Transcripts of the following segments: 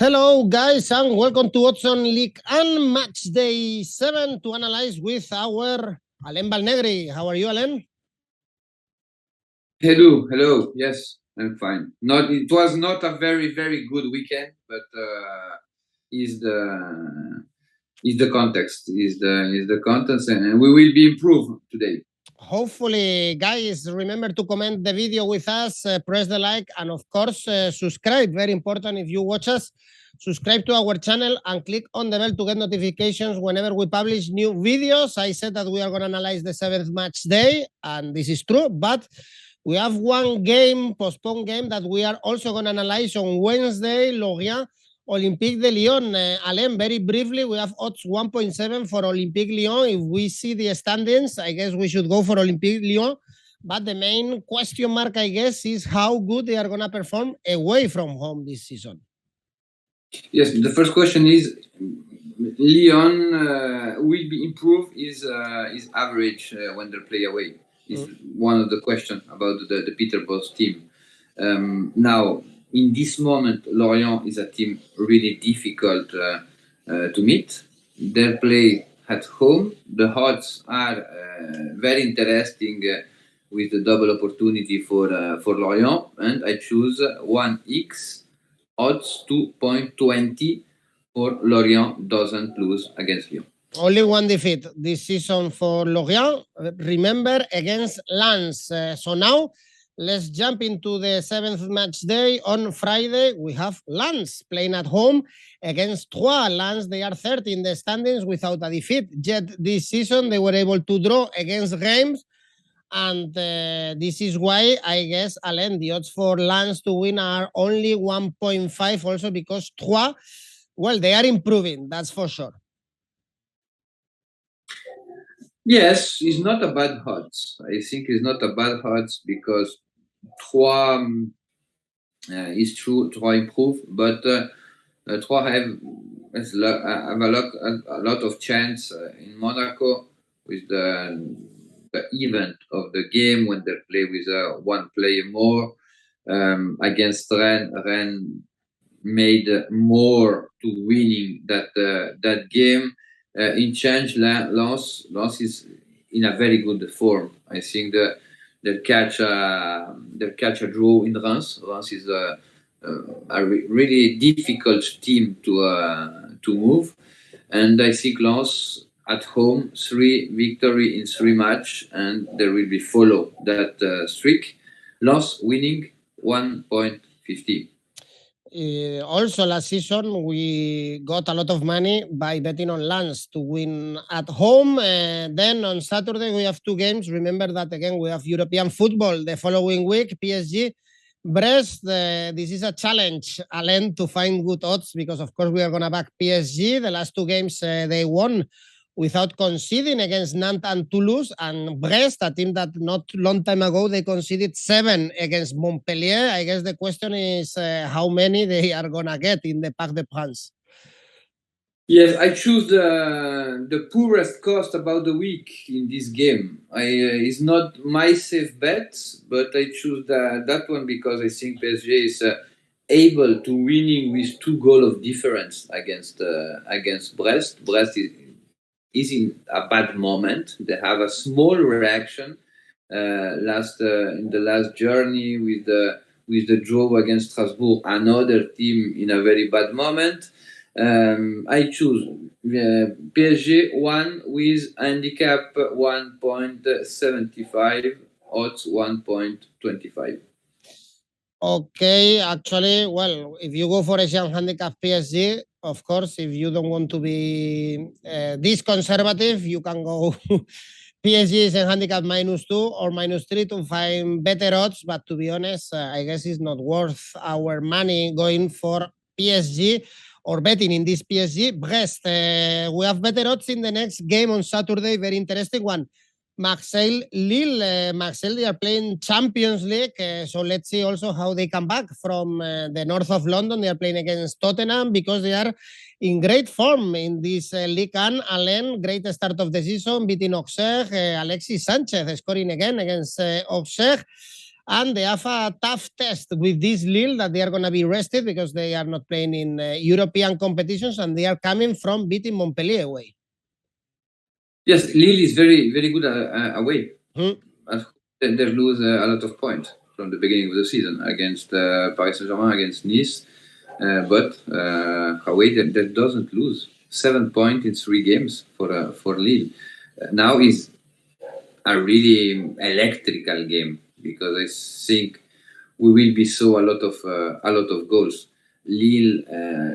Hello, guys, and welcome to Odds on Ligue and Matchday 7 to analyze with our Alain Valnegri. How are you, Alain? Hello. Yes, I'm fine. It was not a very good weekend, but is the context, is the contents, and we will be improved today. Hopefully, guys, remember to comment the video with us, press the like, and of course, subscribe. Very important if you watch us. Subscribe to our channel and click on the bell to get notifications whenever we publish new videos. I said that we are going to analyze the seventh match day, and this is true, but we have one game, postponed game, that we are also going to analyze on Wednesday, Lorient, Olympique de Lyon. Alain, very briefly, we have odds 1.7 for Olympique Lyon. If we see the standings, I guess we should go for Olympique Lyon. But the main question mark, I guess, is how good they are going to perform away from home this season. Yes, the first question is Lyon will be improved is average when they play away. Is one of the questions about the Peter Bosz team. Now, in this moment, Lorient is a team really difficult to meet. Their play at home, the odds are very interesting with the double opportunity for Lorient, and I choose 1x odds 2.20 for Lorient doesn't lose against Lyon. Only one defeat this season for Lorient, remember, against Lens. So now, let's jump into the seventh match day. On Friday, we have Lens playing at home against Troyes. Lens, they are third in the standings without a defeat. Yet this season, they were able to draw against Reims. And this is why, I guess, Alain, the odds for Lens to win are only 1.5 also because Troyes, well, they are improving, that's for sure. Yes, it's not a bad odds. I think it's not a bad odds because Troyes is true, Troyes improve, but Troyes have a lot of chance in Monaco with the event of the game when they play with one player more against Rennes. Rennes made more to winning that game. In change, Lens is in a very good form. I think they'll catch a draw in Reims. Reims is a really difficult team to move, and I think Lens at home 3 victory in 3 match, and they will be follow that streak. Lens winning 1.50. Also, last season, we got a lot of money by betting on Lens to win at home. Then on Saturday, we have 2 games. Remember that, again, we have European football the following week, PSG, Brest. This is a challenge, Alain, to find good odds because, of course, we are going to back PSG. The last 2 games, they won without conceding against Nantes and Toulouse, and Brest, a team that not long time ago they conceded 7 against Montpellier. I guess the question is how many they are gonna get in the Parc des Princes. Yes, I choose the poorest cost about the week in this game. It's not my safe bet, but I choose that one because I think PSG is able to winning with 2 goals of difference against Brest. Brest is in a bad moment. They have a small reaction in the last journey with the draw against Strasbourg, another team in a very bad moment. I choose PSG 1 with handicap 1.75, odds 1.25. Okay, actually, well, if you go for Asian handicap PSG, of course, if you don't want to be this conservative, you can go PSG is a handicap -2 or -3 to find better odds. But to be honest, I guess it's not worth our money going for PSG or betting in this PSG. Brest, we have better odds in the next game on Saturday. Very interesting one. Marseille, Lille. Marseille, they are playing Champions League, so let's see also how they come back from the north of London. They are playing against Tottenham because they are in great form in this Ligue 1. Alain, great start of the season, beating Auxerre. Alexis Sanchez scoring again against Auxerre. And they have a tough test with this Lille that they are going to be rested because they are not playing in European competitions and they are coming from beating Montpellier away. Yes, Lille is very, very good away. They lose a lot of points from the beginning of the season against Paris Saint-Germain, against Nice. But away, that doesn't lose. 7 points in 3 games for Lille. Now is a really electrical game because I think we will be saw a lot of goals. Lille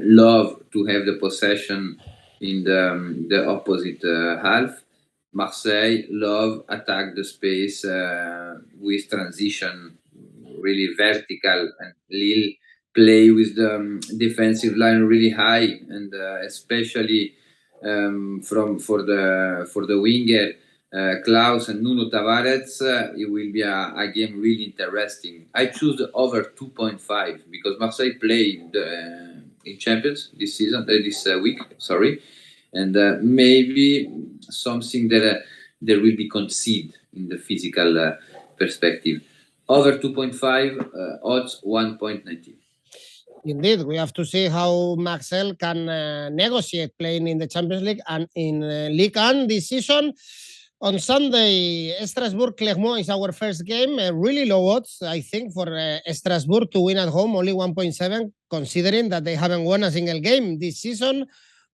love to have the possession in the opposite half. Marseille love attack the space with transition, really vertical, and Lille play with the defensive line really high, and especially for the winger. Klaus and Nuno Tavares, it will be a game really interesting. I choose the over 2.5 because Marseille played in Champions this season, this week, sorry, and maybe something that there will be conceded in the physical perspective. Over 2.5, odds 1.90. Indeed, we have to see how Marseille can negotiate playing in the Champions League and in Ligue 1 this season. On Sunday, Strasbourg-Clermont is our first game. Really low odds, I think, for Strasbourg to win at home, only 1.7, considering that they haven't won a single game this season.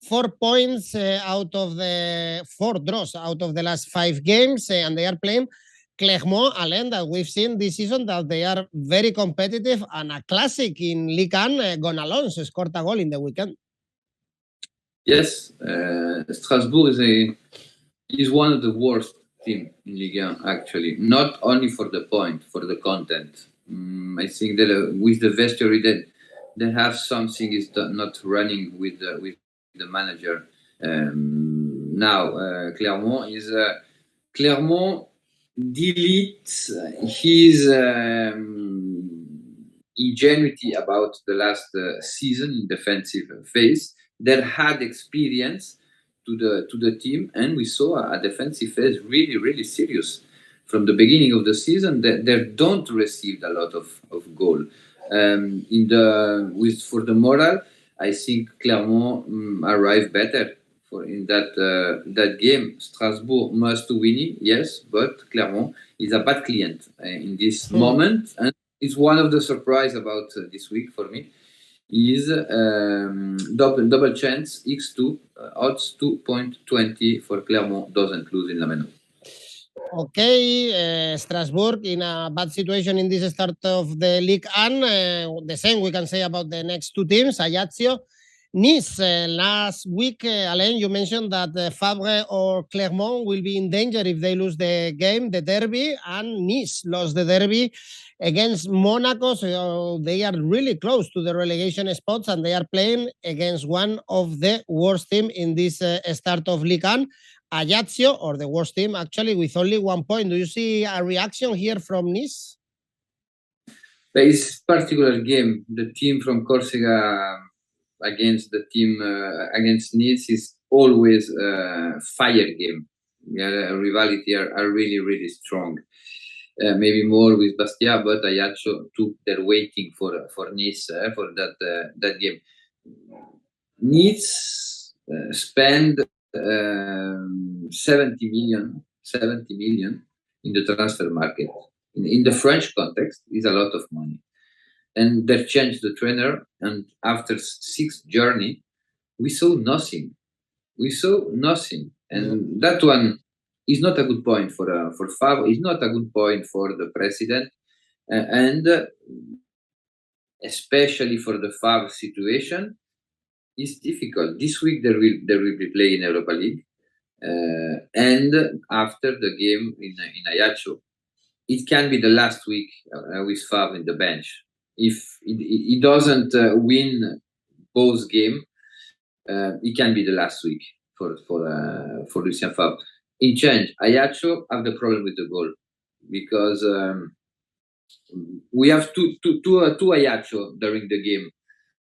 4 points out of the 4 draws out of the last 5 games, and they are playing Clermont, Alain, that we've seen this season that they are very competitive, and a classic in Ligue 1, Gonalons scored a goal in the weekend. Yes, Strasbourg is one of the worst team in Ligue 1, actually. Not only for the point, for the content. I think that with the vestry that they have something is not running with the manager. Now, Clermont deletes his ingenuity about the last season in defensive phase. That had experience to the team, and we saw a defensive phase really, really serious from the beginning of the season. They don't receive a lot of goal. For the moral, I think Clermont arrived better in that game. Strasbourg must win it, yes, but Clermont is a bad client in this moment, and it's one of the surprise about this week for me. Is double chance X2 odds 2.20 for Clermont doesn't lose in La Menou. Okay, Strasbourg in a bad situation in this start of the Ligue 1. The same we can say about the next 2 teams, Ajaccio, Nice. Last week, Alain, you mentioned that Fabre or Clermont will be in danger if they lose the game, the derby, and Nice lost the derby against Monaco, so they are really close to the relegation spots, and they are playing against one of the worst team in this start of Ligue 1, Ajaccio, or the worst team actually, with only 1 point. Do you see a reaction here from Nice? This particular game, the team from Corsica against the team against Nice is always a fire game. Rivalry are really, really strong. Maybe more with Bastia, but Ajaccio took their waiting for Nice for that game. Nice spend 70 million in the transfer market. In the French context, is a lot of money. And they changed the trainer, and after 6 journey, we saw nothing. And that one is not a good point for Favre. It's not a good point for the president, and especially for the Favre situation, it's difficult. This week there will be play in Europa League, and after the game in Ajaccio, it can be the last week with Favre in the bench. If he doesn't win both games, it can be the last week for Lucien Favre. In change, Ajaccio have the problem with the goal because we have two Ajaccio during the game.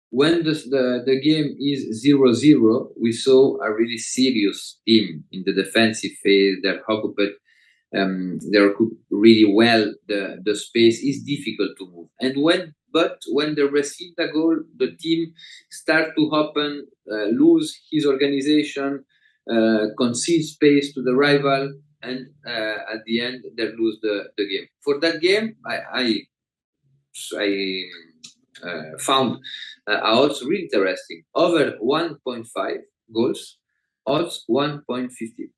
When the game is 0-0, we saw a really serious team in the defensive phase. They're occupied They recouped really well. The space is difficult to move, and when they receive the goal, the team start to open, lose his organization, concede space to the rival, and at the end they lose the game. For that game, I found odds really interesting. Over 1.5 goals, odds 1.50.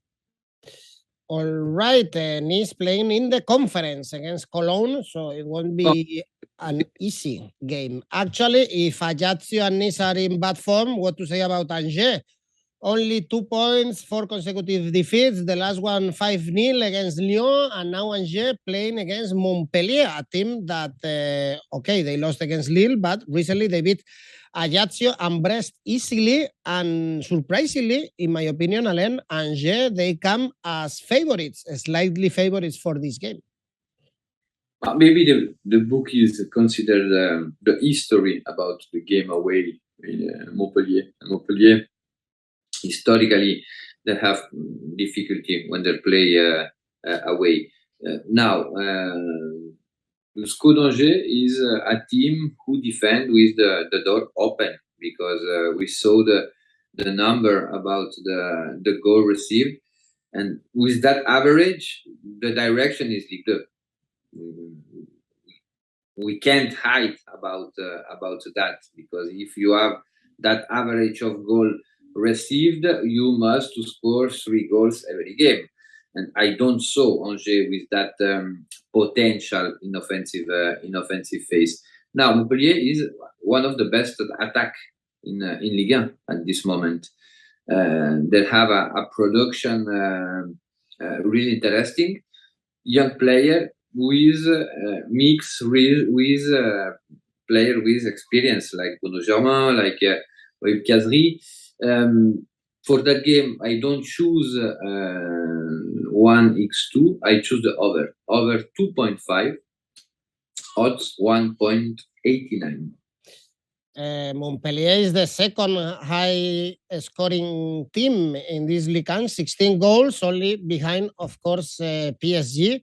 All right, Nice playing in the conference against Cologne, so it won't be an easy game. Actually, if Ajaccio and Nice are in bad form, what to say about Angers? Only 2 points, 4 consecutive defeats. The last one 5-0 against Lyon, and now Angers playing against Montpellier, a team that, okay, they lost against Lille, but recently they beat Ajaccio and Brest easily, and surprisingly, in my opinion, Alain, Angers, they come as favorites, slightly favorites for this game. Maybe the bookies consider the history about the game away in Montpellier. Montpellier, historically, they have difficulty when they play away. Now, 𝐿𝐴𝐴 is a team who defend with the door open, because we saw the number about the goal received, and with that average, the direction is Ligue. We can't hide about that, because if you have that average of goal received, you must to score 3 goals every game. And I don't saw Angers with that potential in offensive phase. Now, Montpellier is one of the best attack in Ligue 1 at this moment. They have a production really interesting, young player with mix with player with experience like Bruno Germain, like 𝐜𝐴𝐧𝐧𝐞𝐿. For that game, I don't choose 1x2. I choose the over 2.5, odds 1.89. Montpellier is the second high scoring team in this Ligue 1, 16 goals, only behind, of course, PSG.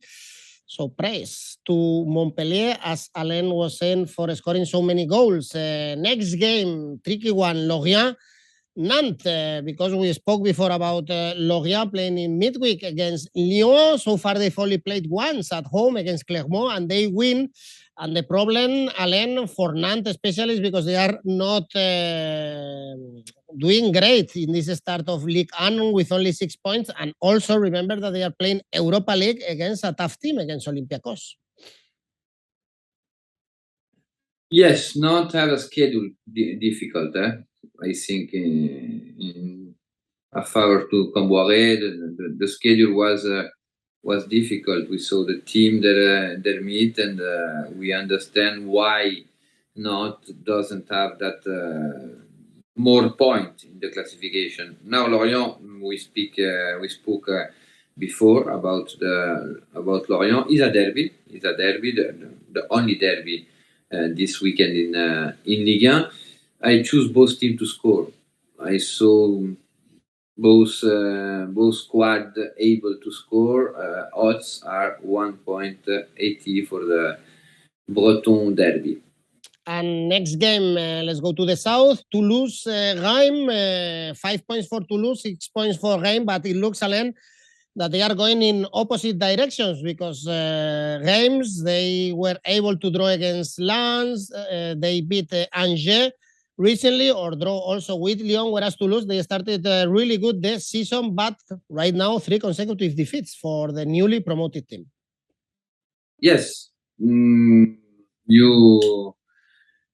So praise to Montpellier, as Alain was saying, for scoring so many goals. Next game, tricky one, Lorient. Nantes, because we spoke before about Lorient playing in midweek against Lyon. So far, they've only played once at home against Clermont, and they win. And the problem, Alain, for Nantes especially, is because they are not doing great in this start of Ligue 1 with only 6 points. And also remember that they are playing Europa League against a tough team, against Olympiacos. Yes, not have a schedule difficult. I think in a favor to 𝐿𝐴𝐴𝐧𝐧𝐶𝐿, the schedule was difficult. We saw the team that meet, and we understand why Nantes doesn't have that more point in the classification. Now Lorient, we spoke before about Lorient. Is a derby, the only derby this weekend in Ligue 1. I choose both teams to score. I saw both squad able to score. Odds are 1.80 for the Breton derby. And next game, let's go to the south. Toulouse, Reims, 5 points for Toulouse, 6 points for Reims, but it looks, Alain, that they are going in opposite directions, because Reims, they were able to draw against Lens, they beat Angers recently, or draw also with Lyon, whereas Toulouse, they started really good this season, but right now 3 consecutive defeats for the newly promoted team. Yes, you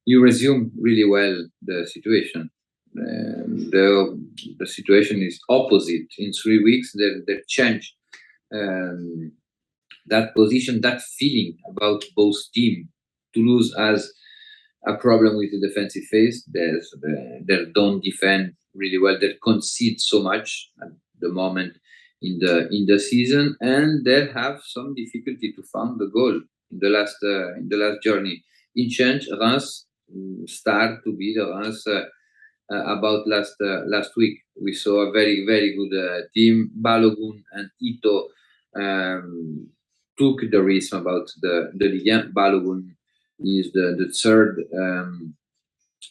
resume really well the situation. The situation is opposite. In 3 weeks, they changed that position, that feeling about both teams. Toulouse has a problem with the defensive phase. They don't defend really well. They concede so much at the moment in the season, and they have some difficulty to find the goal in the last journey. In change, Reims start to be the Reims about last week. We saw a very, very good team. Balogun and Ito took the risk about the Ligue. Balogun is the third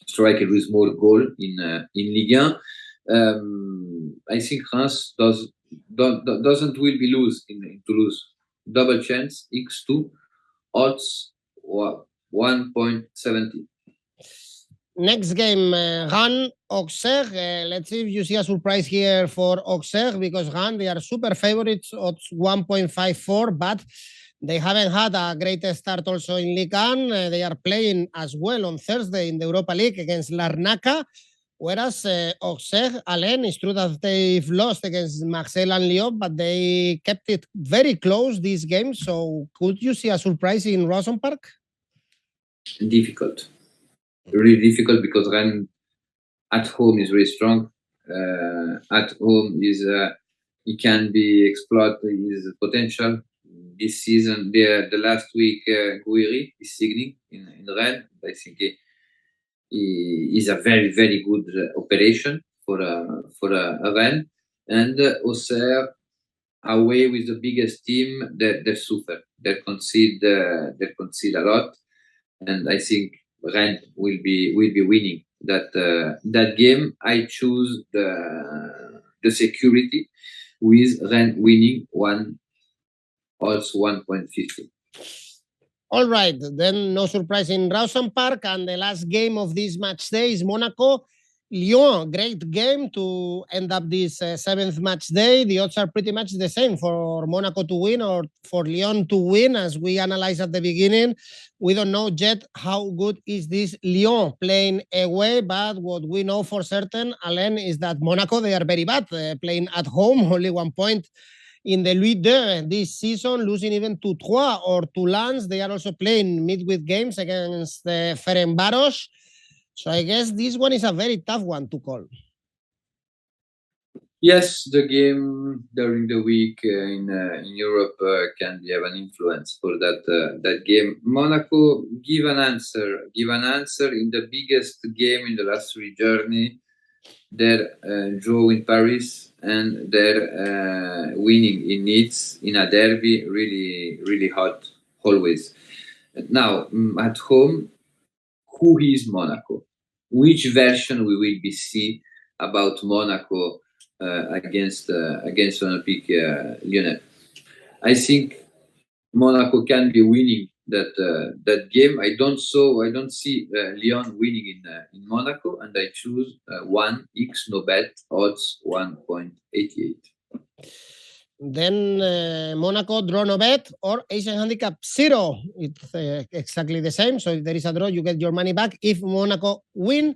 striker with more goal in Ligue. I think Reims doesn't will be lose in Toulouse. Double chance, X2, odds 1.70. Next game, Rennes, Auxerre. Let's see if you see a surprise here for Auxerre, because Rennes, they are super favorites, odds 1.54, but they haven't had a great start also in Ligue 1. They are playing as well on Thursday in the Europa League against Larnaca, whereas Auxerre, Alain, it's true that they've lost against Marseille and Lyon, but they kept it very close this game. So could you see a surprise in Roazhon Park? Difficult. Really difficult, because Rennes at home is really strong. At home is he can be exploited his potential. This season, the last week, 𝐿𝐭𝐤 is signing in Rennes. I think he is a very, very good operation for a Rennes. And Auxerre, away with the biggest team, they suffer. They concede a lot, and I think Rennes will be winning that game. I choose the security with Rennes winning odds 1.50. All right, then no surprise in Roazhon Park, and the last game of this match day is Monaco Lyon. Great game to end up this seventh match day. The odds are pretty much the same for Monaco to win or for Lyon to win, as we analyzed at the beginning. We don't know yet how good is this Lyon playing away, but what we know for certain, Alain, is that Monaco, they are very bad playing at home, only 1 point in the Ligue this season, losing even to Troyes or to Lens. They are also playing midweek games against Ferencváros. So I guess this one is a very tough one to call. Yes, the game during the week in Europe can have an influence for that game. Monaco give an answer in the biggest game in the last three journey. Their draw in Paris and their winning in Nice in a derby, really, really hot always. Now at home, who is Monaco? Which version we will be see about Monaco against Olympique Lyonnais? I think Monaco can be winning that game. I don't see Lyon winning in Monaco, and I choose 1𝐿𝐴 odds 1.88. Then Monaco draw no bet or Asian handicap 0. It's exactly the same. So if there is a draw, you get your money back. If Monaco win,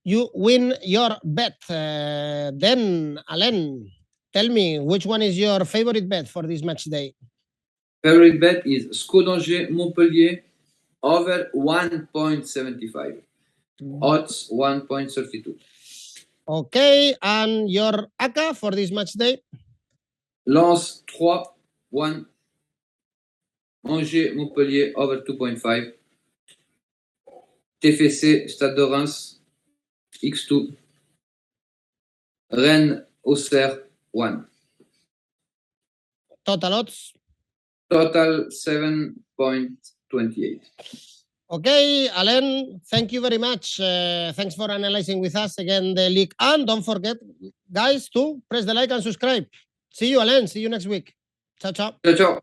you win your bet. Then Alain, tell me, which one is your favorite bet for this match day? Favorite bet is 𝐻𝐭𝐤𝐴 Montpellier over 1.75. Odds 1.32. Okay, and your ACCA for this match day? Lens 3-1. Angers Montpellier over 2.5. TFC Stade de Reims X2. Rennes Auxerre 1. Total odds? Total 7.28. Okay, Alain, thank you very much. Thanks for analyzing with us again the league. And don't forget, guys, to press the like and subscribe. See you, Alain. See you next week. Ciao, ciao. Ciao, ciao.